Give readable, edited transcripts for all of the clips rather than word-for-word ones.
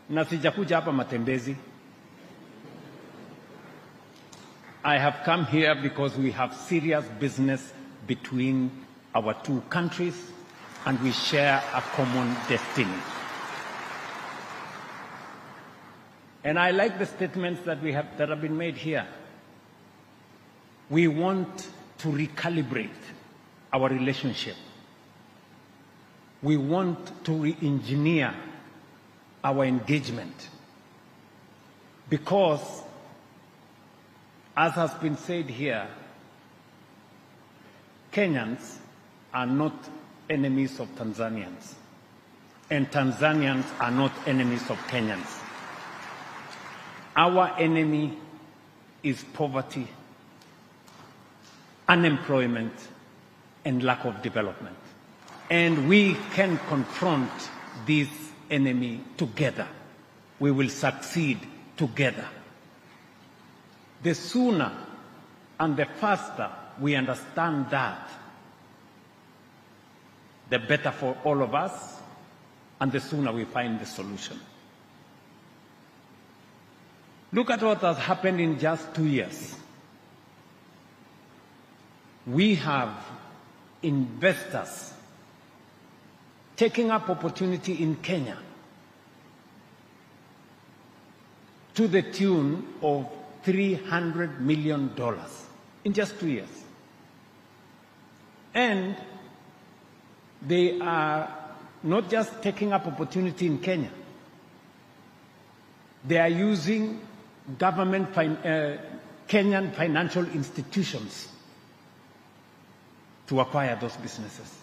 na sijakuja hapa matembezi. I have come here because we have serious business between our two countries and we share a common destiny. And I like the statements that have been made here. We want to recalibrate our relationship. We want to re-engineer our engagement because, as has been said here, Kenyans are not enemies of Tanzanians, and Tanzanians are not enemies of Kenyans. Our enemy is poverty, unemployment, and lack of development. And we can confront this enemy together. We will succeed together. The sooner and the faster we understand that, the better for all of us, and the sooner we find the solution. Look at what has happened in just 2 years. We have investors taking up opportunity in Kenya to the tune of $300 million in just 2 years. And they are not just taking up opportunity in Kenya. They are using government, Kenyan financial institutions to acquire those businesses.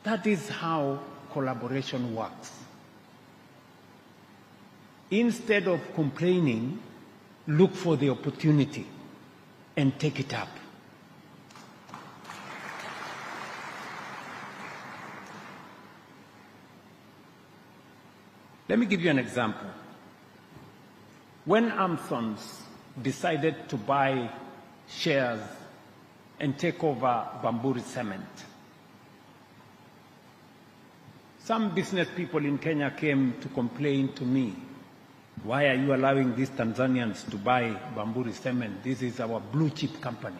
That is how collaboration works. Instead of complaining, look for the opportunity and take it up. Let me give you an example. When Infront decided to buy shares and take over Bamburi Cement, some business people in Kenya came to complain to me, why are you allowing these Tanzanians to buy Bamburi Cement? This is our blue chip company.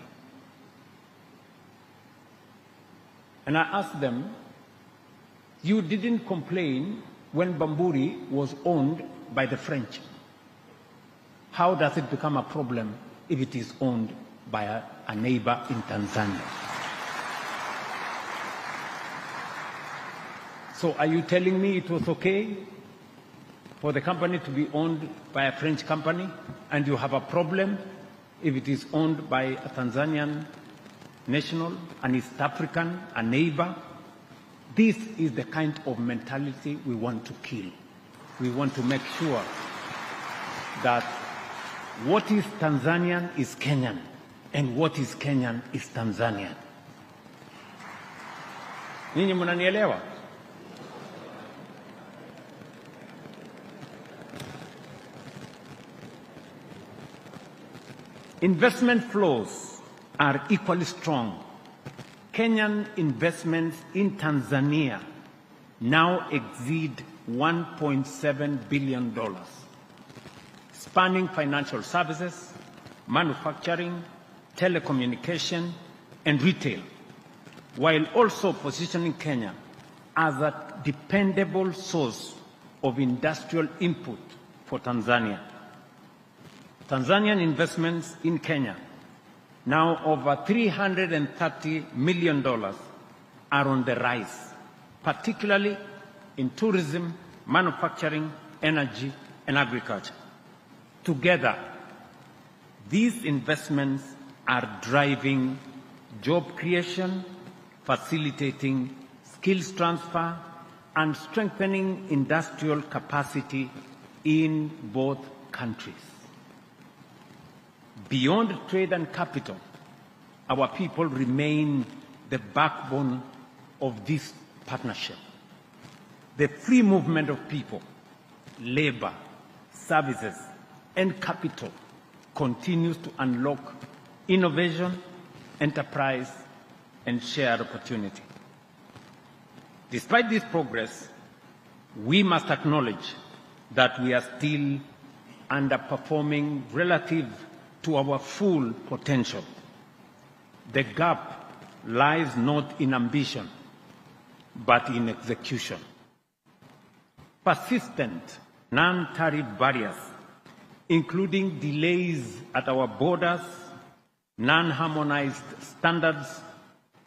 And I asked them, you didn't complain when Bamburi was owned by the French. How does it become a problem if it is owned by a neighbor in Tanzania? So are you telling me it was okay for the company to be owned by a French company and you have a problem if it is owned by a Tanzanian national, an East African, a neighbor? This is the kind of mentality we want to kill. We want to make sure that what is Tanzanian is Kenyan, and what is Kenyan is Tanzanian. Ninyi mnanielewa? Investment flows are equally strong. Kenyan investments in Tanzania now exceed $1.7 billion, spanning financial services, manufacturing, telecommunication, and retail, while also positioning Kenya as a dependable source of industrial input for Tanzania. Tanzanian investments in Kenya, now over $330 million, are on the rise, particularly in tourism, manufacturing, energy, and agriculture. Together, these investments are driving job creation, facilitating skills transfer, and strengthening industrial capacity in both countries. Beyond trade and capital, our people remain the backbone of this partnership. The free movement of people, labor, services, and capital continues to unlock innovation, enterprise, and shared opportunity. Despite this progress, we must acknowledge that we are still underperforming relative to our full potential. The gap lies not in ambition, but in execution. Persistent non-tariff barriers, including delays at our borders, non-harmonized standards,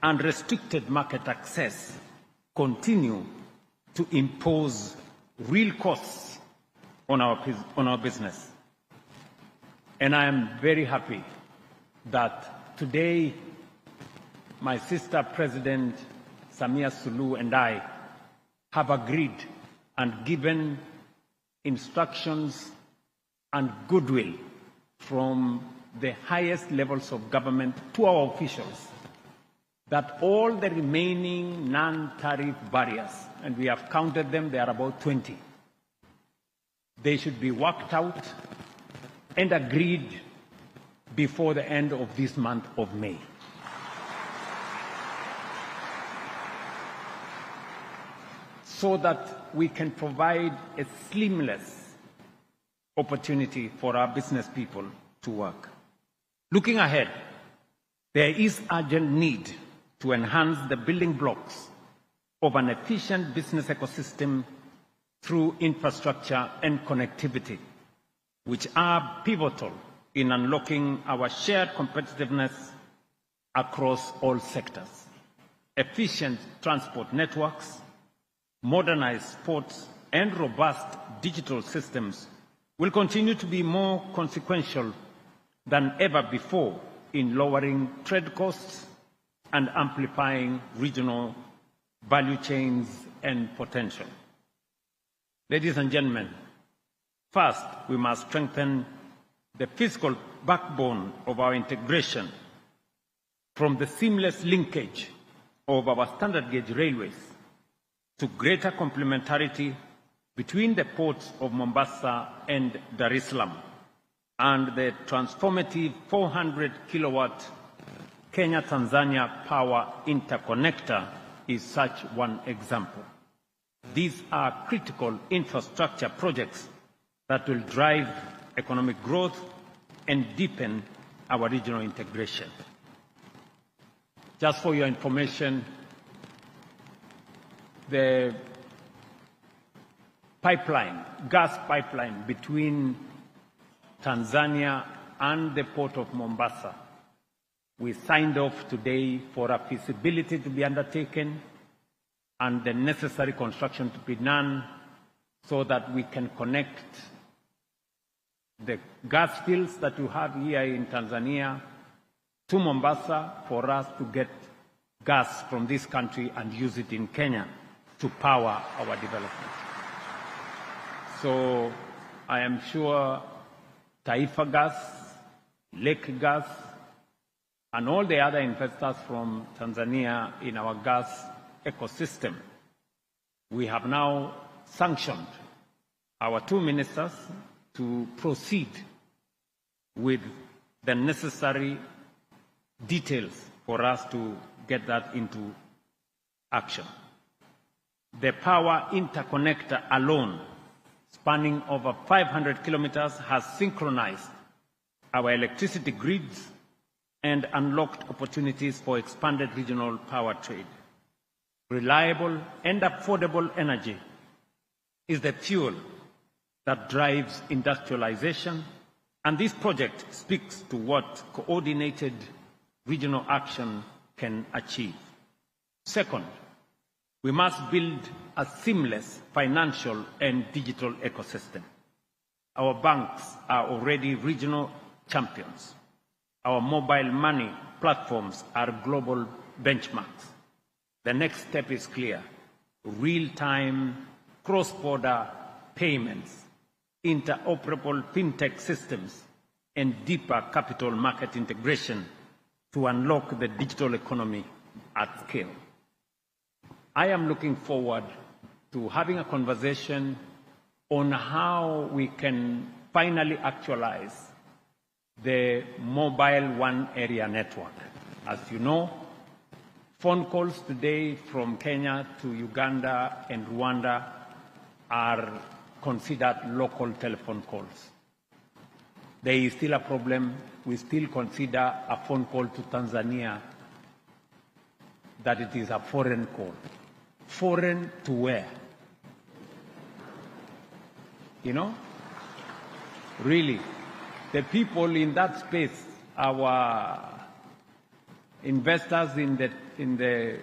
and restricted market access, continue to impose real costs on our business. And I am very happy that today my sister President Samia Suluhu and I have agreed and given instructions and goodwill from the highest levels of government to our officials that all the remaining non-tariff barriers, and we have counted them, they are about 20, they should be worked out and agreed before the end of this month of May. So that we can provide a seamless opportunity for our business people to work. Looking ahead, there is urgent need to enhance the building blocks of an efficient business ecosystem through infrastructure and connectivity, which are pivotal in unlocking our shared competitiveness across all sectors. Efficient transport networks, modernized ports, and robust digital systems will continue to be more consequential than ever before in lowering trade costs and amplifying regional value chains and potential. Ladies and gentlemen, first, we must strengthen the physical backbone of our integration from the seamless linkage of our standard gauge railways to greater complementarity between the ports of Mombasa and Dar es Salaam, and the transformative 400-kilowatt Kenya-Tanzania power interconnector is such one example. These are critical infrastructure projects that will drive economic growth and deepen our regional integration. Just for your information, the gas pipeline between Tanzania and the port of Mombasa, we signed off today for a feasibility to be undertaken and the necessary construction to be done so that we can connect the gas fields that you have here in Tanzania to Mombasa for us to get gas from this country and use it in Kenya to power our development. So I am sure Taifa Gas, Lake Gas, and all the other investors from Tanzania in our gas ecosystem, we have now sanctioned our two ministers to proceed with the necessary details for us to get that into action. The power interconnector alone, spanning over 500 kilometers, has synchronized our electricity grids and unlocked opportunities for expanded regional power trade. Reliable and affordable energy is the fuel that drives industrialization, and this project speaks to what coordinated regional action can achieve. Second, we must build a seamless financial and digital ecosystem. Our banks are already regional champions. Our mobile money platforms are global benchmarks. The next step is clear: real-time, cross-border payments, interoperable fintech systems, and deeper capital market integration to unlock the digital economy at scale. I am looking forward to having a conversation on how we can finally actualize the mobile one area network. As you know, phone calls today from Kenya to Uganda and Rwanda are considered local telephone calls. There is still a problem. We still consider a phone call to Tanzania that it is a foreign call. Foreign to where? You know? Really, the people in that space, our investors in the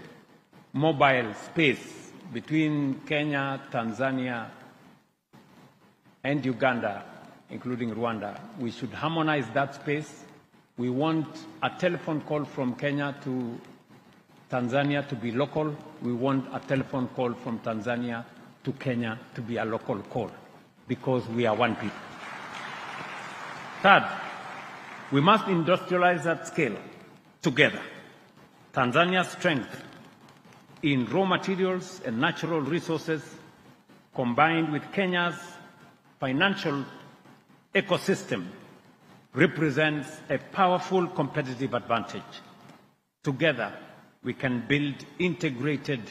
mobile space between Kenya, Tanzania, and Uganda, including Rwanda, we should harmonize that space. We want a telephone call from Kenya to Tanzania to be local. We want a telephone call from Tanzania to Kenya to be a local call, because we are one people. Third, we must industrialize at scale together. Tanzania's strength in raw materials and natural resources, combined with Kenya's financial ecosystem, represents a powerful competitive advantage. Together, we can build integrated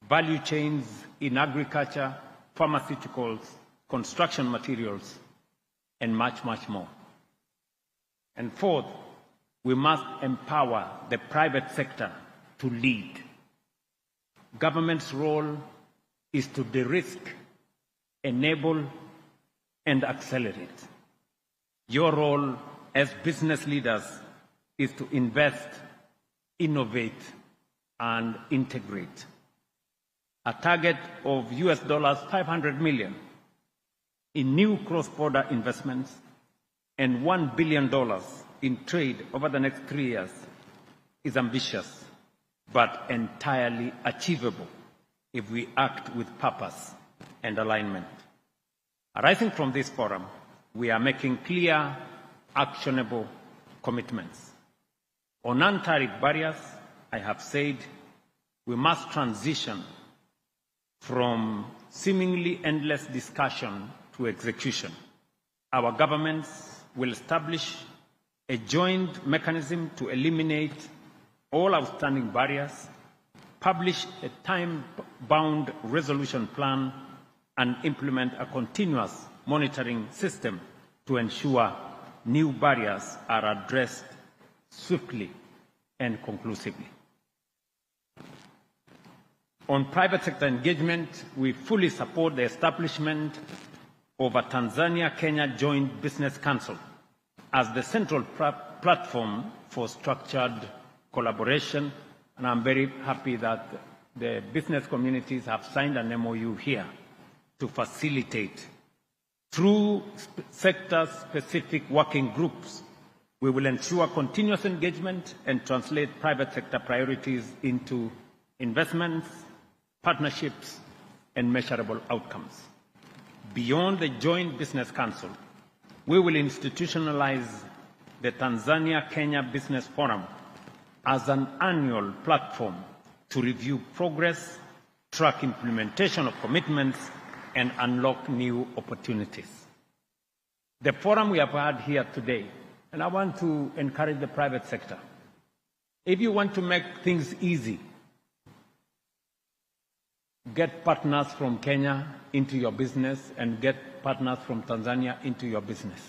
value chains in agriculture, pharmaceuticals, construction materials, and much, much more. And fourth, we must empower the private sector to lead. Government's role is to de-risk, enable, and accelerate. Your role as business leaders is to invest, innovate, and integrate. A target of $500 million in new cross-border investments and $1 billion in trade over the next 3 years is ambitious, but entirely achievable if we act with purpose and alignment. Arising from this forum, we are making clear, actionable commitments. On non-tariff barriers, I have said we must transition from seemingly endless discussion to execution. Our governments will establish a joint mechanism to eliminate all outstanding barriers, publish a time-bound resolution plan, and implement a continuous monitoring system to ensure new barriers are addressed swiftly and conclusively. On private sector engagement, we fully support the establishment of a Tanzania-Kenya Joint Business Council as the central platform for structured collaboration, and I'm very happy that the business communities have signed an MOU here to facilitate. Through sector-specific working groups, we will ensure continuous engagement and translate private sector priorities into investments, partnerships, and measurable outcomes. Beyond the Joint Business Council, we will institutionalize the Tanzania-Kenya Business Forum as an annual platform to review progress, track implementation of commitments, and unlock new opportunities. The forum we have had here today, and I want to encourage the private sector. If you want to make things easy, get partners from Kenya into your business and get partners from Tanzania into your business.